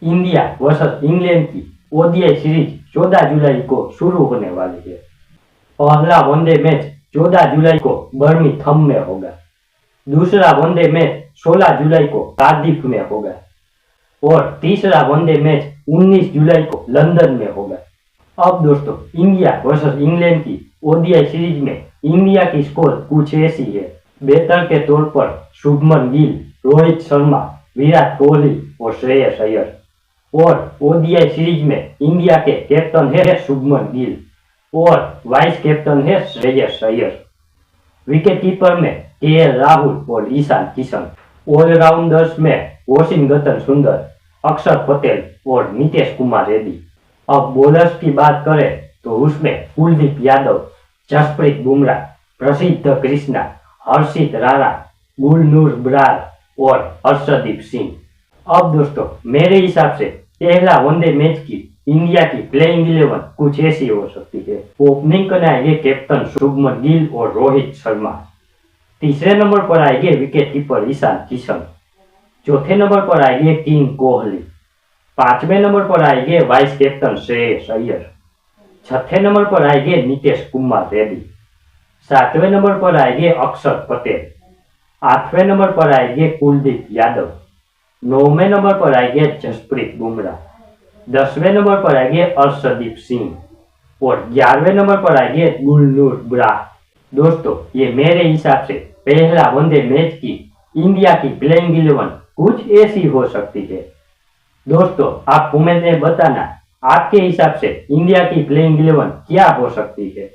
India versus England की ODI series 14 जुलाई को शुरू होने वाली है। पहला वनडे मैच 14 जुलाई को बर्मिंघम में होगा। दूसरा वनडे मैच 16 जुलाई को कार्डिफ में होगा और तीसरा वनडे मैच 19 जुलाई को लंदन में होगा। अब दोस्तों, इंडिया वर्सेस इंग्लैंड की ओडीआई सीरीज में इंडिया की स्कोर कुछ ऐसी है। बैटर के तौर पर शुभमन गिल, रोहित शर्मा, विराट कोहली और श्रेयस अय्यर। और ओडीआई सीरीज में इंडिया के कैप्टन है शुभमन गिल और वाइस कैप्टन है श्रेयस अय्यर। विकेट कीपर में केएल राहुल और ईशान किशन। ऑलराउंडर्स में वॉशिंगटन सुंदर, अक्षर पटेल और नीतीश कुमार रेड्डी। अब बॉलर्स की बात करें तो उसमें कुलदीप यादव, जसप्रीत बुमराह, प्रसिद्ध कृष्णा, हर्षित राणा, गुरनूर बरार और अर्शदीप सिंह। अब दोस्तों, मेरे हिसाब से पहला वनडे मैच की इंडिया की प्लेइंग 11 कुछ ऐसी हो सकती है। ओपनिंग करने आएंगे कैप्टन शुभमन गिल और रोहित शर्मा। तीसरे नंबर पर आएंगे विकेट कीपर ईशान किशन। चौथे नंबर पर आएंगे किंग कोहली। पांचवें नंबर पर आएंगे वाइस कैप्टन श्रेयस अय्यर। छठे नंबर पर आएंगे नीतीश कुमार रेड्डी। सातवें नंबर पर आएंगे अक्षर पटेल। आठवें नंबर पर आएंगे कुलदीप यादव। नौवें नंबर पर आएंगे जसप्रीत बुमराह। 10वें नंबर पर आएंगे अर्शदीप सिंह और 11वें नंबर पर आएंगे गुरनूर बरार। दोस्तों, ये मेरे हिसाब से पहला वनडे मैच की इंडिया की प्लेइंग 11 कुछ ऐसी हो सकती है। दोस्तों, आप कमेंट में बताना आपके हिसाब से इंडिया की प्लेइंग 11 क्या हो सकती है।